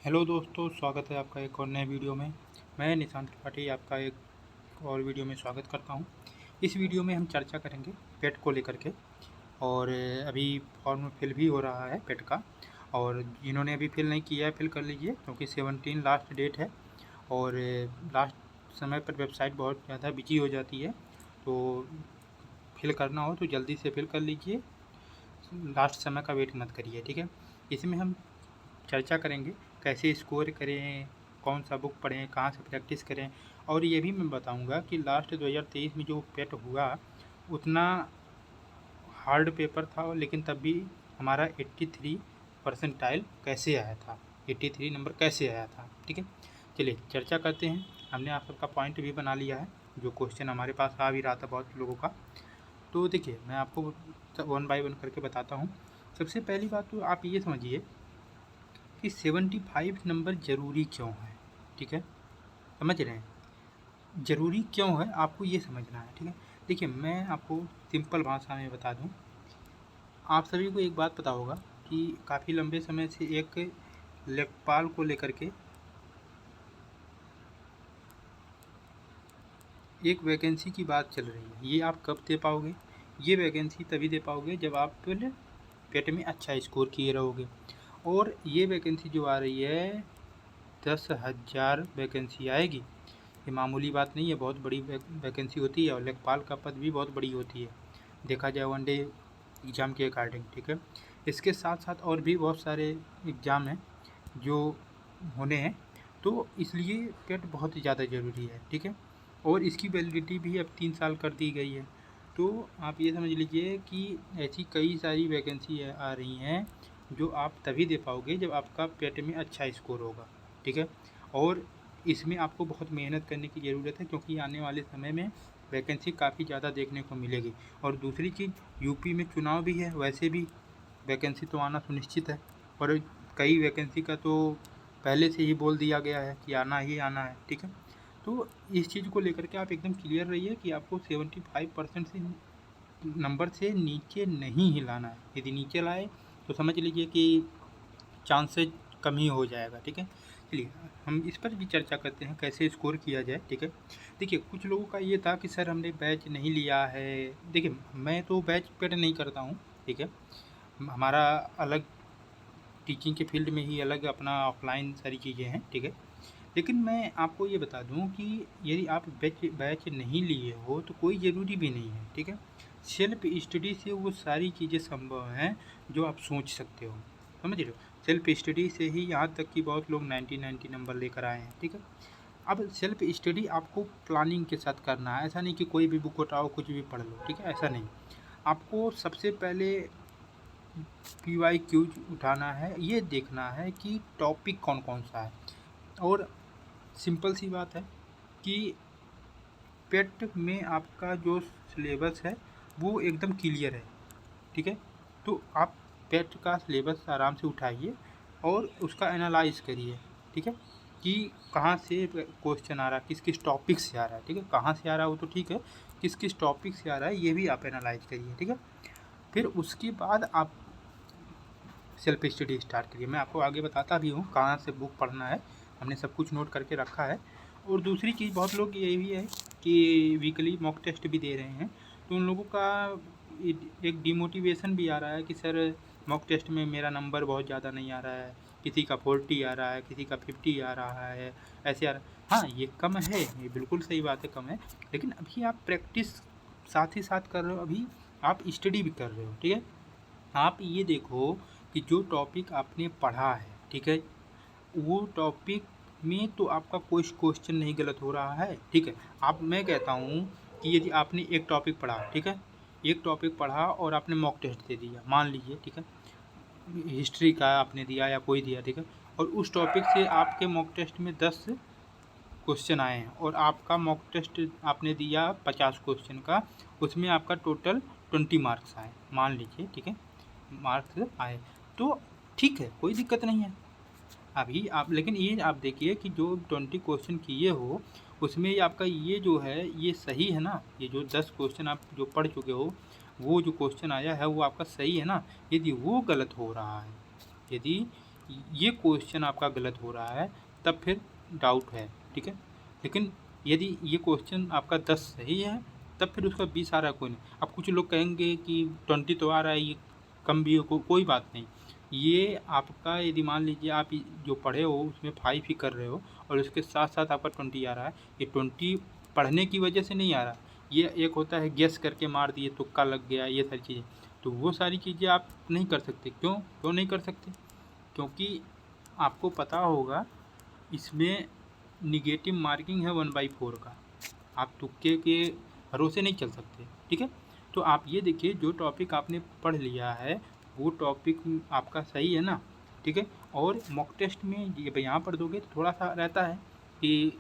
Hello दोस्तों, स्वागत है आपका एक और नए वीडियो में। मैं निशांत त्रिपाठी आपका एक और वीडियो में स्वागत करता हूं। इस वीडियो में हम चर्चा करेंगे पेट को लेकर के। और अभी फॉर्म फिल भी हो रहा है पेट का। और जिन्होंने अभी फिल नहीं किया है फिल कर लीजिए, क्योंकि 17 लास्ट डेट है। और लास्ट समय पर वेबसाइट बहुत ज़्यादा बिजी हो जाती है, तो फिल करना हो तो जल्दी से फिल कर लीजिए। लास्ट समय का वेट मत करिए, ठीक है। इसमें हम चर्चा करेंगे कैसे स्कोर करें, कौन सा बुक पढ़ें, कहाँ से प्रैक्टिस करें। और ये भी मैं बताऊंगा कि लास्ट 2023 में जो पेट हुआ उतना हार्ड पेपर था, लेकिन तब भी हमारा 83 परसेंटाइल कैसे आया था, 83 नंबर कैसे आया था, ठीक है। चलिए चर्चा करते हैं। हमने आप सबका पॉइंट भी बना लिया है, जो क्वेश्चन हमारे पास आ भी रहा था बहुत लोगों का। तो देखिए मैं आपको वन बाय वन करके बताता हूँ। सबसे पहली बात तो आप ये समझिए कि 75 नंबर ज़रूरी क्यों है, ठीक है। समझ रहे हैं ज़रूरी क्यों है, आपको ये समझना है, ठीक है। देखिए मैं आपको सिंपल भाषा में बता दूं। आप सभी को एक बात पता होगा कि काफ़ी लंबे समय से एक लेखपाल को लेकर के एक वैकेंसी की बात चल रही है। ये आप कब दे पाओगे? ये वैकेंसी तभी दे पाओगे जब आप पेट में अच्छा स्कोर किए रहोगे। और ये वैकेंसी जो आ रही है 10,000 वैकेंसी आएगी। ये मामूली बात नहीं है, बहुत बड़ी वैकेंसी होती है। और लेखपाल का पद भी बहुत बड़ी होती है, देखा जाए वनडे एग्ज़ाम के अकॉर्डिंग, ठीक है। इसके साथ साथ और भी बहुत सारे एग्ज़ाम हैं जो होने हैं, तो इसलिए पेट बहुत ज़्यादा ज़रूरी है, ठीक है। और इसकी वैलिडिटी भी अब 3 साल कर दी गई है। तो आप ये समझ लीजिए कि ऐसी कई सारी वैकेंसी आ रही हैं जो आप तभी दे पाओगे जब आपका पेट में अच्छा स्कोर होगा, ठीक है। और इसमें आपको बहुत मेहनत करने की ज़रूरत है, क्योंकि आने वाले समय में वैकेंसी काफ़ी ज़्यादा देखने को मिलेगी। और दूसरी चीज़, यूपी में चुनाव भी है, वैसे भी वैकेंसी तो आना सुनिश्चित है। और कई वैकेंसी का तो पहले से ही बोल दिया गया है कि आना ही आना है, ठीक है। तो इस चीज़ को लेकर के आप एकदम क्लियर रहिए कि आपको 75% से नंबर से नीचे नहीं हिलाना है। यदि नीचे लाए तो समझ लीजिए कि चांसेज कम ही हो जाएगा, ठीक है। चलिए हम इस पर भी चर्चा करते हैं कैसे स्कोर किया जाए, ठीक है। देखिए कुछ लोगों का ये था कि सर हमने बैच नहीं लिया है। देखिए मैं तो बैच पेड नहीं करता हूँ, ठीक है। हमारा अलग टीचिंग के फील्ड में ही अलग अपना ऑफलाइन सारी चीज़ें हैं, ठीक है। लेकिन मैं आपको ये बता दूं कि यदि आप बैच बैच नहीं लिए हो तो कोई ज़रूरी भी नहीं है, ठीक है। सेल्फ स्टडी से वो सारी चीज़ें संभव हैं जो आप सोच सकते हो, समझ रहे हो। सेल्फ स्टडी से ही यहाँ तक कि बहुत लोग 90 नंबर लेकर आए हैं, ठीक है। अब सेल्फ स्टडी आपको प्लानिंग के साथ करना है। ऐसा नहीं कि कोई भी बुक उठाओ कुछ भी पढ़ लो, ठीक है, ऐसा नहीं। आपको सबसे पहले PYQ उठाना है, ये देखना है कि टॉपिक कौन कौन सा है। और सिंपल सी बात है कि पेट में आपका जो सिलेबस है वो एकदम क्लियर है, ठीक है। तो आप पेट का सिलेबस आराम से उठाइए और उसका एनालाइज करिए, ठीक है, कि कहाँ से क्वेश्चन आ रहा है, किस किस टॉपिक से आ रहा है, ठीक है। कहाँ से आ रहा है वो तो ठीक है, किस किस टॉपिक से आ रहा है ये भी आप एनालाइज करिए, ठीक है। फिर उसके बाद आप सेल्फ स्टडी स्टार्ट करिए। मैं आपको आगे बताता भी हूँ कहाँ से बुक पढ़ना है, हमने सब कुछ नोट करके रखा है। और दूसरी चीज़, बहुत लोग ये भी है कि वीकली मॉक टेस्ट भी दे रहे हैं, तो उन लोगों का एक डिमोटिवेशन भी आ रहा है कि सर मॉक टेस्ट में मेरा नंबर बहुत ज़्यादा नहीं आ रहा है, किसी का 40 आ रहा है, किसी का 50 आ रहा है, ऐसे आ रहा है। हाँ ये कम है, ये बिल्कुल सही बात है, कम है। लेकिन अभी आप प्रैक्टिस साथ ही साथ कर रहे हो, अभी आप स्टडी भी कर रहे हो, ठीक है। आप ये देखो कि जो टॉपिक आपने पढ़ा है, ठीक है, वो टॉपिक में तो आपका कोई क्वेश्चन नहीं गलत हो रहा है, ठीक है। आप मैं कहता हूँ कि यदि आपने एक टॉपिक पढ़ा, ठीक है, एक टॉपिक पढ़ा और आपने मॉक टेस्ट दे दिया, मान लीजिए, ठीक है, हिस्ट्री का आपने दिया या कोई दिया, ठीक है। और उस टॉपिक से आपके मॉक टेस्ट में 10 क्वेश्चन आए हैं और आपका मॉक टेस्ट आपने दिया 50 क्वेश्चन का, उसमें आपका टोटल 20 मार्क्स आए, मान लीजिए, ठीक है, मार्क्स आए, तो ठीक है, कोई दिक्कत नहीं है। अभी आप लेकिन ये आप देखिए कि जो 20 क्वेश्चन किए हो उसमें ये आपका ये जो है ये सही है ना। ये जो 10 क्वेश्चन आप जो पढ़ चुके हो, वो जो क्वेश्चन आया है वो आपका सही है ना। यदि वो गलत हो रहा है, यदि ये क्वेश्चन आपका गलत हो रहा है तब फिर डाउट है, ठीक है। लेकिन यदि ये क्वेश्चन आपका 10 सही है तब फिर उसका 20 आ रहा है, कोई नहीं। अब कुछ लोग कहेंगे कि 20 तो आ रहा है, ये कम भी हो, कोई बात नहीं। ये आपका यदि मान लीजिए आप जो पढ़े हो उसमें 5 ही कर रहे हो और उसके साथ साथ आपका 20 आ रहा है, ये 20 पढ़ने की वजह से नहीं आ रहा। ये एक होता है गेस करके मार दिए, तुक्का लग गया, ये सारी चीज़ें, तो वो सारी चीज़ें आप नहीं कर सकते। क्यों नहीं कर सकते? क्योंकि आपको पता होगा इसमें निगेटिव मार्किंग है 1/4 का, आप तुक्के के भरोसे नहीं चल सकते, ठीक है। तो आप ये देखिए, जो टॉपिक आपने पढ़ लिया है वो टॉपिक आपका सही है ना, ठीक है। और मॉक टेस्ट में ये यहाँ पढ़ दोगे तो थोड़ा सा रहता है कि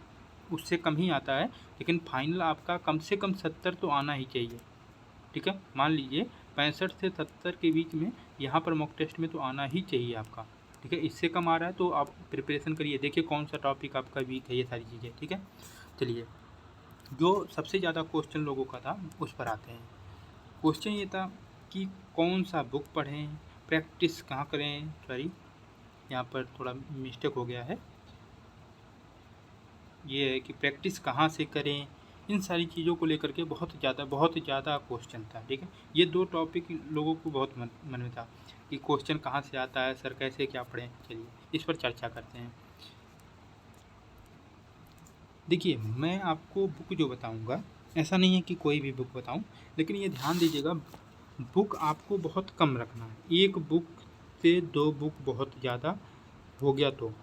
उससे कम ही आता है, लेकिन फाइनल आपका कम से कम 70 तो आना ही चाहिए, ठीक है। मान लीजिए 65 से 70 के बीच में यहाँ पर मॉक टेस्ट में तो आना ही चाहिए आपका, ठीक है। इससे कम आ रहा है तो आप प्रिपरेशन करिए, देखिए कौन सा टॉपिक आपका वीक है, ये सारी चीज़ें, ठीक है। चलिए, जो सबसे ज़्यादा क्वेश्चन लोगों का था उस पर आते हैं। क्वेश्चन ये था कि कौन सा बुक पढ़ें, प्रैक्टिस कहाँ करें, सॉरी यहाँ पर थोड़ा मिस्टेक हो गया है, ये है कि प्रैक्टिस कहाँ से करें। इन सारी चीज़ों को लेकर के बहुत ज़्यादा क्वेश्चन था, ठीक है। ये 2 टॉपिक लोगों को बहुत मन में था कि क्वेश्चन कहाँ से आता है, सर कैसे क्या पढ़ें। चलिए इस पर चर्चा करते हैं। देखिए, मैं आपको बुक जो बताऊंगा, ऐसा नहीं है कि कोई भी बुक बताऊं, लेकिन ये ध्यान दीजिएगा, बुक आपको बहुत कम रखना है। एक बुक से 2 बुक बहुत ज़्यादा हो गया तो।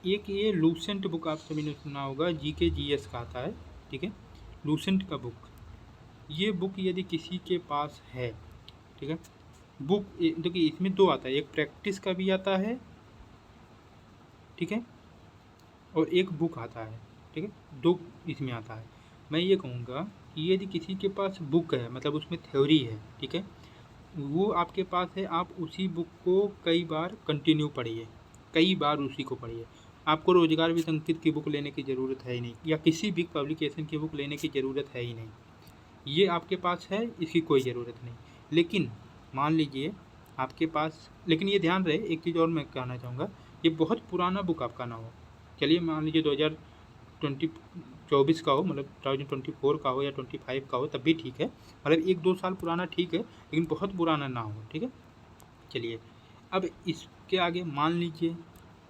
एक ये लूसेंट बुक आप सभी ने सुना होगा, जीके जीएस का आता है, ठीक है, लूसेंट का बुक। ये बुक यदि किसी के पास है, ठीक है, बुक देखिए इसमें 2 आता है, एक प्रैक्टिस का भी आता है, ठीक है, और एक बुक आता है, ठीक है, 2 इसमें आता है। मैं ये कहूँगा कि यदि किसी के पास बुक है, मतलब उसमें थ्योरी है, ठीक है, वो आपके पास है, आप उसी बुक को कई बार कंटिन्यू पढ़िए, कई बार उसी को पढ़िए। आपको रोजगार विद अंकित की बुक लेने की ज़रूरत है ही नहीं, या किसी भी पब्लिकेशन की बुक लेने की ज़रूरत है ही नहीं। ये आपके पास है, इसकी कोई ज़रूरत नहीं। लेकिन मान लीजिए आपके पास, लेकिन ये ध्यान रहे, एक चीज़ और मैं कहना चाहूँगा, ये बहुत पुराना बुक आपका ना हो। चलिए मान लीजिए 2024 का हो, मतलब 2024 का हो या 25 का हो, तब भी ठीक है, मतलब 1-2 साल पुराना ठीक है, लेकिन बहुत पुराना ना हो, ठीक है। चलिए, अब इसके आगे मान लीजिए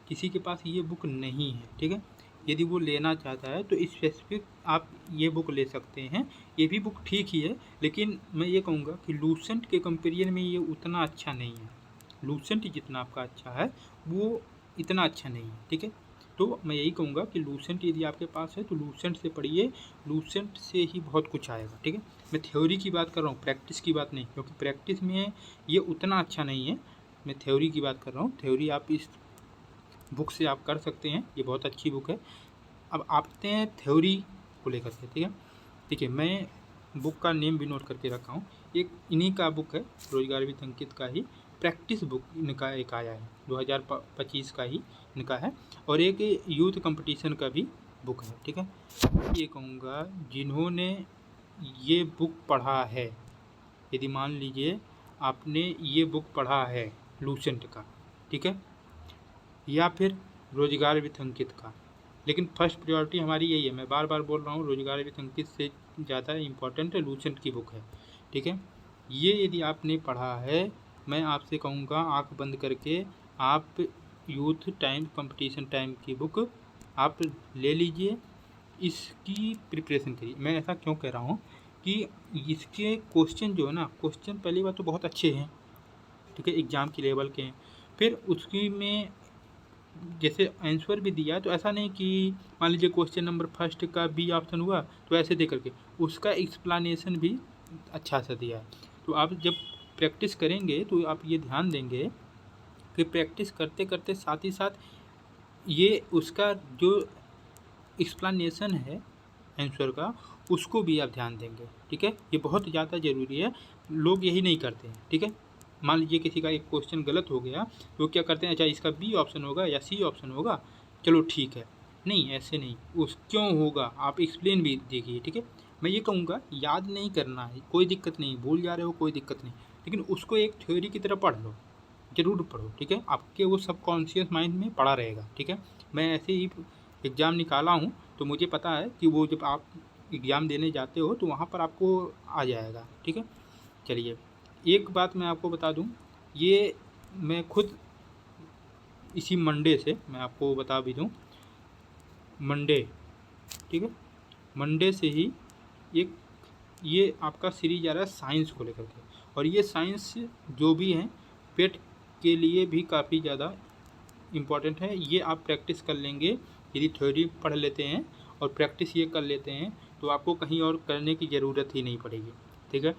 किसी के पास ये बुक नहीं है, ठीक है, यदि वो लेना चाहता है तो स्पेसिफिक आप ये बुक ले सकते हैं। ये भी बुक ठीक ही है, लेकिन मैं ये कहूँगा कि लूसेंट के कंपेरिजन में ये उतना अच्छा नहीं है। लूसेंट जितना आपका अच्छा है वो इतना अच्छा नहीं है, ठीक है। तो मैं यही कहूँगा कि लूसेंट यदि आपके पास है तो लूसेंट से पढ़िए, लूसेंट से ही बहुत कुछ आएगा, ठीक है। मैं थ्योरी की बात कर रहा हूँ, प्रैक्टिस की बात नहीं, क्योंकि प्रैक्टिस में ये उतना अच्छा नहीं है। मैं थ्योरी की बात कर रहा हूँ, थ्योरी आप इस बुक से आप कर सकते हैं, ये बहुत अच्छी बुक है। अब आते हैं थ्योरी को लेकर के, ठीक है। देखिए, मैं बुक का नेम भी नोट करके रखा हूँ, एक इन्हीं का बुक है, रोजगार विद अंकित का ही प्रैक्टिस बुक इनका एक आया है, 2025 का ही इनका है, और एक यूथ कंपटीशन का भी बुक है, ठीक है। ये कहूँगा जिन्होंने ये बुक पढ़ा है, यदि मान लीजिए आपने ये बुक पढ़ा है लूसेंट का, ठीक है, या फिर रोजगार विद अंकित का, लेकिन फर्स्ट प्रायोरिटी हमारी यही है, मैं बार बार बोल रहा हूँ, रोजगार विद अंकित से ज़्यादा इम्पोर्टेंट लूसेंट की बुक है, ठीक है। ये यदि आपने पढ़ा है, मैं आपसे कहूँगा आंख बंद करके आप यूथ टाइम कंपटीशन टाइम की बुक आप ले लीजिए, इसकी प्रिपरेशन करिए। मैं ऐसा क्यों कह रहा हूँ कि इसके क्वेश्चन जो है ना, क्वेश्चन पहली बात तो बहुत अच्छे हैं, ठीक है, एग्ज़ाम की लेवल के हैं। फिर उसकी में जैसे आंसर भी दिया, तो ऐसा नहीं कि मान लीजिए क्वेश्चन नंबर फर्स्ट का बी ऑप्शन हुआ तो ऐसे दे करके, उसका एक्सप्लेनेशन भी अच्छा सा दिया है। तो आप जब प्रैक्टिस करेंगे तो आप ये ध्यान देंगे कि प्रैक्टिस करते करते साथ ही साथ ये उसका जो एक्सप्लेनेशन है आंसर का, उसको भी आप ध्यान देंगे, ठीक है। ये बहुत ज़्यादा ज़रूरी है, लोग यही नहीं करते हैं, ठीक है। मान लीजिए किसी का एक क्वेश्चन गलत हो गया तो क्या करते हैं, अच्छा इसका बी ऑप्शन होगा या सी ऑप्शन होगा, चलो ठीक है, नहीं ऐसे नहीं, उस क्यों होगा आप एक्सप्लेन भी देखिए, ठीक है। मैं ये कहूँगा याद नहीं करना है, कोई दिक्कत नहीं, भूल जा रहे हो कोई दिक्कत नहीं, लेकिन उसको एक थ्योरी की तरह पढ़ लो, ज़रूर पढ़ो, ठीक है। आपके वो सबकॉन्शियस माइंड में पड़ा रहेगा, ठीक है। मैं ऐसे ही एग्ज़ाम निकाला हूँ तो मुझे पता है कि वो जब आप एग्ज़ाम देने जाते हो तो वहाँ पर आपको आ जाएगा, ठीक है। चलिए, एक बात मैं आपको बता दूँ, ये मैं खुद इसी मंडे से मैं आपको बता भी दूँ, मंडे, ठीक है, मंडे से ही एक ये आपका सीरीज आ रहा है साइंस को लेकर के, और ये साइंस जो भी है पेट के लिए भी काफ़ी ज़्यादा इम्पॉर्टेंट है। ये आप प्रैक्टिस कर लेंगे, यदि थ्योरी पढ़ लेते हैं और प्रैक्टिस ये कर लेते हैं तो आपको कहीं और करने की ज़रूरत ही नहीं पड़ेगी, ठीक है।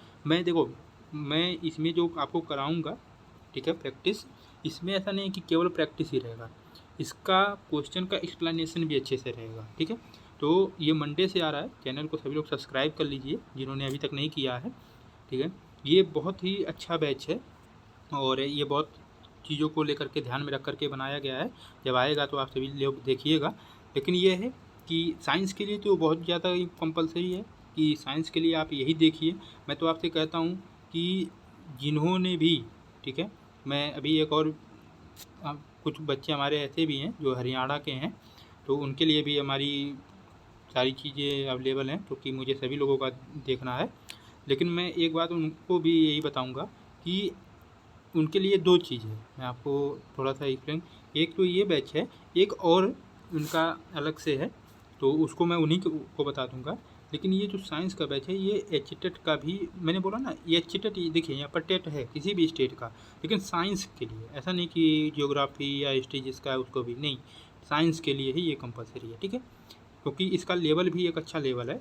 मैं इसमें जो आपको कराऊंगा, ठीक है, प्रैक्टिस, इसमें ऐसा नहीं कि केवल प्रैक्टिस ही रहेगा, इसका क्वेश्चन का एक्सप्लेनेशन भी अच्छे से रहेगा, ठीक है। तो ये मंडे से आ रहा है, चैनल को सभी लोग सब्सक्राइब कर लीजिए जिन्होंने अभी तक नहीं किया है, ठीक है। ये बहुत ही अच्छा बैच है और ये बहुत चीज़ों को लेकर के ध्यान में रख कर के बनाया गया है। जब आएगा तो आप सभी लोग देखिएगा। लेकिन ये है कि साइंस के लिए तो बहुत ज़्यादा कंपलसरी है कि साइंस के लिए आप यही देखिए। मैं तो आपसे कहता हूँ कि जिन्होंने भी, ठीक है, मैं अभी एक और कुछ बच्चे हमारे ऐसे भी हैं जो हरियाणा के हैं, तो उनके लिए भी हमारी सारी चीज़ें अवेलेबल हैं, क्योंकि मुझे सभी लोगों का देखना है। लेकिन मैं एक बात उनको भी यही बताऊंगा कि उनके लिए दो चीज़ है, मैं आपको थोड़ा सा एक्सप्लेन, एक तो ये बैच है, एक और उनका अलग से है, तो उसको मैं उन्हीं को बता दूंगा। लेकिन ये जो साइंस का बैच है ये एचटेट का भी, मैंने बोला ना, ये एचटेट, देखिए यहाँ पर टेट है किसी भी स्टेट का, लेकिन साइंस के लिए, ऐसा नहीं कि जियोग्राफी या हिस्ट्री जिसका है उसको भी नहीं, साइंस के लिए ही ये कंपलसरी है, ठीक है। क्योंकि इसका लेवल भी एक अच्छा लेवल है,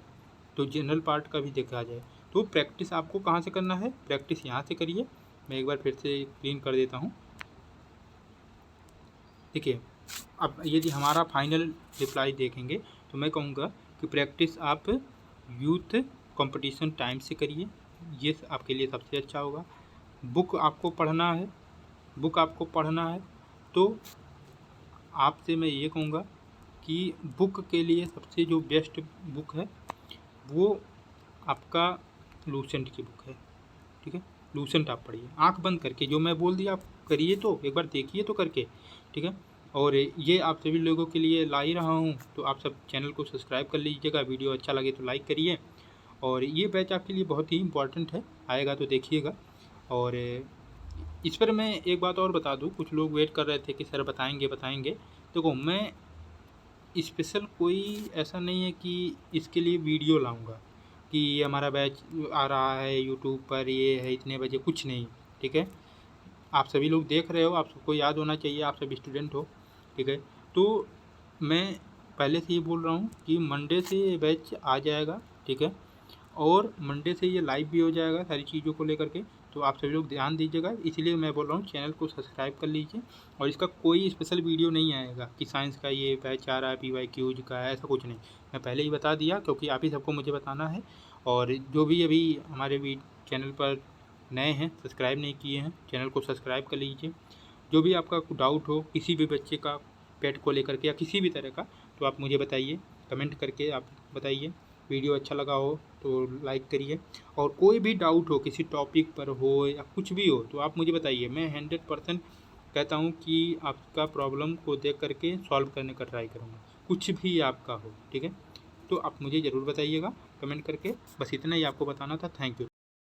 तो जनरल पार्ट का भी देखा जाए तो प्रैक्टिस आपको कहाँ से करना है, प्रैक्टिस यहाँ से करिए। मैं एक बार फिर से क्लीन कर देता हूँ। देखिए, अब यदि हमारा फाइनल रिप्लाई देखेंगे तो मैं कहूँगा कि प्रैक्टिस आप यूथ कंपटीशन टाइम से करिए, ये आपके लिए सबसे अच्छा होगा। बुक आपको पढ़ना है, तो आपसे मैं ये कहूँगा कि बुक के लिए सबसे जो बेस्ट बुक है वो आपका लूसेंट की बुक है, ठीक है। लूसेंट आप पढ़िए आंख बंद करके, जो मैं बोल दिया आप करिए, तो एक बार देखिए तो करके, ठीक है। और ये आप सभी लोगों के लिए ला ही रहा हूँ, तो आप सब चैनल को सब्सक्राइब कर लीजिएगा, वीडियो अच्छा लगे तो लाइक करिए। और ये बैच आपके लिए बहुत ही इम्पॉर्टेंट है, आएगा तो देखिएगा। और इस पर मैं एक बात और बता दूँ, कुछ लोग वेट कर रहे थे कि सर बताएंगे। देखो, मैं स्पेशल कोई ऐसा नहीं है कि इसके लिए वीडियो लाऊंगा कि ये हमारा बैच आ रहा है यूट्यूब पर, ये है इतने बजे, कुछ नहीं, ठीक है। आप सभी लोग देख रहे हो, आप सबको याद होना चाहिए, आप सभी स्टूडेंट हो, ठीक है। तो मैं पहले से ही बोल रहा हूँ कि मंडे से ये बैच आ जाएगा, ठीक है, और मंडे से ये लाइव भी हो जाएगा सारी चीज़ों को लेकर के, तो आप सभी लोग ध्यान दीजिएगा। इसीलिए मैं बोल रहा हूँ चैनल को सब्सक्राइब कर लीजिए। और इसका कोई स्पेशल वीडियो नहीं आएगा कि साइंस का ये बैच आ रहा है, PYQs का है, ऐसा कुछ नहीं, मैं पहले ही बता दिया, क्योंकि आप ही सबको मुझे बताना है। और जो भी अभी हमारे भी चैनल पर नए हैं, सब्सक्राइब नहीं किए हैं, चैनल को सब्सक्राइब कर लीजिए। जो भी आपका डाउट हो किसी भी बच्चे का पेट को लेकर के या किसी भी तरह का, तो आप मुझे बताइए, कमेंट करके आप बताइए। वीडियो अच्छा लगा हो तो लाइक करिए, और कोई भी डाउट हो किसी टॉपिक पर हो या कुछ भी हो तो आप मुझे बताइए। मैं 100% कहता हूँ कि आपका प्रॉब्लम को देख करके सॉल्व करने का ट्राई करूँगा, कुछ भी आपका हो, ठीक है। तो आप मुझे ज़रूर बताइएगा कमेंट करके, बस इतना ही आपको बताना था। Thank you.